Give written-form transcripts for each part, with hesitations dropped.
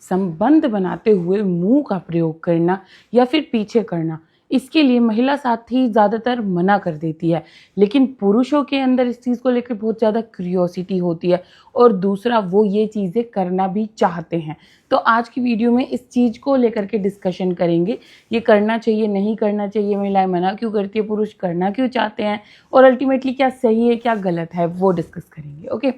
संबंध बनाते हुए मुंह का प्रयोग करना या फिर पीछे करना, इसके लिए महिला साथी ज़्यादातर मना कर देती है। लेकिन पुरुषों के अंदर इस चीज़ को लेकर बहुत ज़्यादा क्यूरियोसिटी होती है और दूसरा वो ये चीज़ें करना भी चाहते हैं। तो आज की वीडियो में इस चीज़ को लेकर के डिस्कशन करेंगे, ये करना चाहिए नहीं करना चाहिए, महिलाएं मना क्यों करती है, पुरुष करना क्यों चाहते हैं और अल्टीमेटली क्या सही है क्या गलत है वो डिस्कस करेंगे। ओके,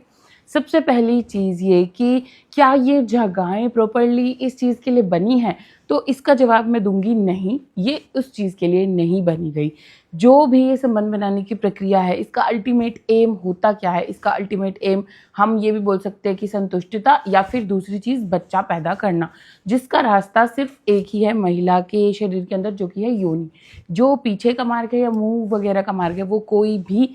सबसे पहली चीज़ ये कि क्या ये जगहें प्रॉपरली इस चीज़ के लिए बनी हैं, तो इसका जवाब मैं दूंगी नहीं, ये उस चीज़ के लिए नहीं बनी गई। जो भी ये संबंध बनाने की प्रक्रिया है, इसका अल्टीमेट एम होता क्या है, इसका अल्टीमेट एम हम ये भी बोल सकते हैं कि संतुष्टता या फिर दूसरी चीज़ बच्चा पैदा करना, जिसका रास्ता सिर्फ एक ही है महिला के शरीर के अंदर, जो कि है योनि। जो पीछे का मार्ग है या मुंह वगैरह का मार्ग है वो कोई भी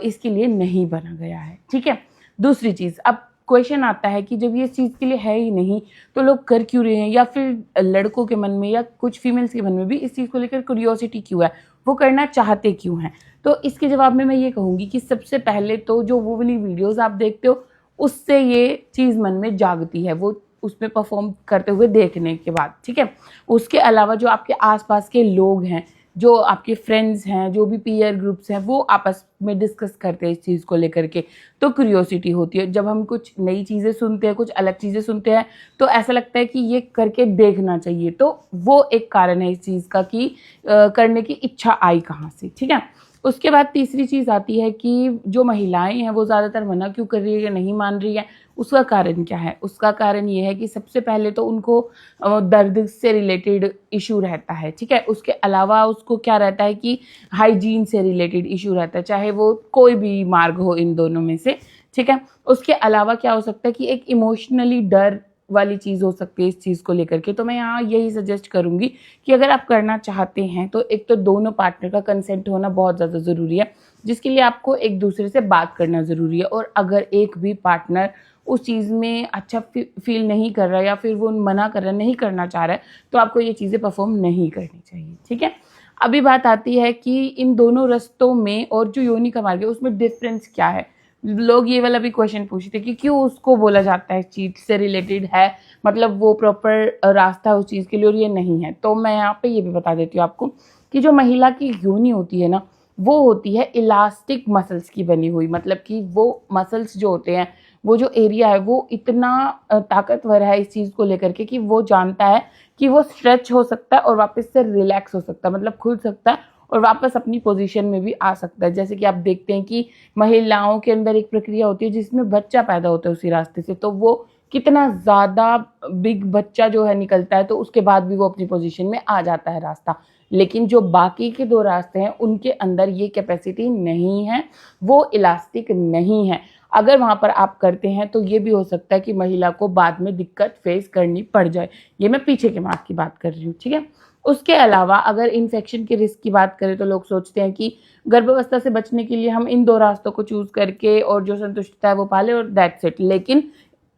इसके लिए नहीं बना गया है। ठीक है, दूसरी चीज़, अब क्वेश्चन आता है कि जब ये इस चीज़ के लिए है ही नहीं तो लोग कर क्यों रहे हैं, या फिर लड़कों के मन में या कुछ फीमेल्स के मन में भी इस चीज़ को लेकर क्यूरियोसिटी क्यों है, वो करना चाहते क्यों हैं। तो इसके जवाब में मैं ये कहूँगी कि सबसे पहले तो जो वो वाली वीडियोस आप देखते हो उससे ये चीज़ मन में जागती है, वो उसमें परफॉर्म करते हुए देखने के बाद। ठीक है, उसके अलावा जो आपके आसपास के लोग हैं, जो आपके फ्रेंड्स हैं, जो भी पीयर ग्रुप्स हैं, वो आपस में डिस्कस करते हैं इस चीज़ को लेकर के, तो क्यूरियोसिटी होती है। जब हम कुछ नई चीज़ें सुनते हैं, कुछ अलग चीज़ें सुनते हैं, तो ऐसा लगता है कि ये करके देखना चाहिए। तो वो एक कारण है इस चीज़ का कि करने की इच्छा आई कहाँ से। ठीक है, उसके बाद तीसरी चीज़ आती है कि जो महिलाएं हैं वो ज़्यादातर मना क्यों कर रही है या नहीं मान रही है, उसका कारण क्या है। उसका कारण ये है कि सबसे पहले तो उनको दर्द से रिलेटेड इशू रहता है। ठीक है, उसके अलावा उसको क्या रहता है कि हाइजीन से रिलेटेड इशू रहता है, चाहे वो कोई भी मार्ग हो इन दोनों में से। ठीक है, उसके अलावा क्या हो सकता है कि एक इमोशनली डर वाली चीज़ हो सकती है इस चीज़ को लेकर के। तो मैं यहाँ यही सजेस्ट करूँगी कि अगर आप करना चाहते हैं तो एक तो दोनों पार्टनर का कंसेंट होना बहुत ज़्यादा ज़रूरी है, जिसके लिए आपको एक दूसरे से बात करना ज़रूरी है। और अगर एक भी पार्टनर उस चीज़ में अच्छा फील नहीं कर रहा है या फिर वो मना कर रहा है, नहीं करना चाह रहा है, तो आपको ये चीज़ें परफॉर्म नहीं करनी चाहिए। ठीक है, अभी बात आती है कि इन दोनों रास्तों में और जो योनि का मार्ग है उसमें डिफरेंस क्या है। लोग ये वाला भी क्वेश्चन पूछते हैं कि क्यों उसको बोला जाता है, चीज से रिलेटेड है, मतलब वो प्रॉपर रास्ता उस चीज़ के लिए और ये नहीं है। तो मैं यहाँ पे ये भी बता देती हूँ आपको कि जो महिला की योनि होती है ना, वो होती है इलास्टिक मसल्स की बनी हुई। मतलब कि वो मसल्स जो होते हैं, वो जो एरिया है वो इतना ताकतवर है इस चीज़ को लेकर के कि वो जानता है कि वो स्ट्रेच हो सकता है और वापस से रिलैक्स हो सकता है, मतलब खुल सकता है और वापस अपनी पोजीशन में भी आ सकता है। जैसे कि आप देखते हैं कि महिलाओं के अंदर एक प्रक्रिया होती है जिसमें बच्चा पैदा होता है उसी रास्ते से, तो वो कितना ज़्यादा बिग बच्चा जो है निकलता है, तो उसके बाद भी वो अपनी पोजीशन में आ जाता है रास्ता। लेकिन जो बाकी के दो रास्ते हैं उनके अंदर ये कैपेसिटी नहीं है, वो इलास्टिक नहीं है। अगर वहाँ पर आप करते हैं तो ये भी हो सकता है कि महिला को बाद में दिक्कत फेस करनी पड़ जाए। ये मैं पीछे के मार्ग की बात कर रही हूँ। ठीक है, उसके अलावा अगर इन्फेक्शन के रिस्क की बात करें तो लोग सोचते हैं कि गर्भावस्था से बचने के लिए हम इन दो रास्तों को चूज करके और जो संतुष्टता है वो पाले और दैट्स इट। लेकिन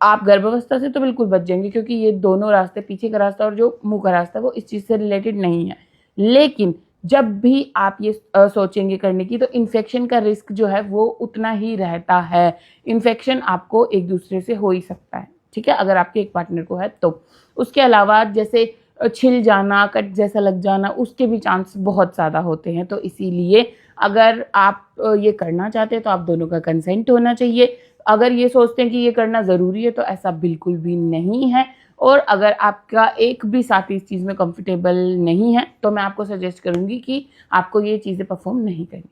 आप गर्भावस्था से तो बिल्कुल बच जाएंगे, क्योंकि ये दोनों रास्ते, पीछे का रास्ता और जो मुंह का रास्ता, वो इस चीज़ से रिलेटेड नहीं है। लेकिन जब भी आप ये सोचेंगे करने की, तो इन्फेक्शन का रिस्क जो है वो उतना ही रहता है। इन्फेक्शन आपको एक दूसरे से हो ही सकता है। ठीक है, अगर आपके एक पार्टनर को है तो। उसके अलावा जैसे छिल जाना, कट जैसा लग जाना, उसके भी चांस बहुत ज़्यादा होते हैं। तो इसीलिए अगर आप ये करना चाहते हैं तो आप दोनों का कंसेंट होना चाहिए। अगर ये सोचते हैं कि ये करना ज़रूरी है तो ऐसा बिल्कुल भी नहीं है। और अगर आपका एक भी साथी इस चीज़ में कंफर्टेबल नहीं है तो मैं आपको सजेस्ट करूँगी कि आपको ये चीज़ें परफॉर्म नहीं करनी।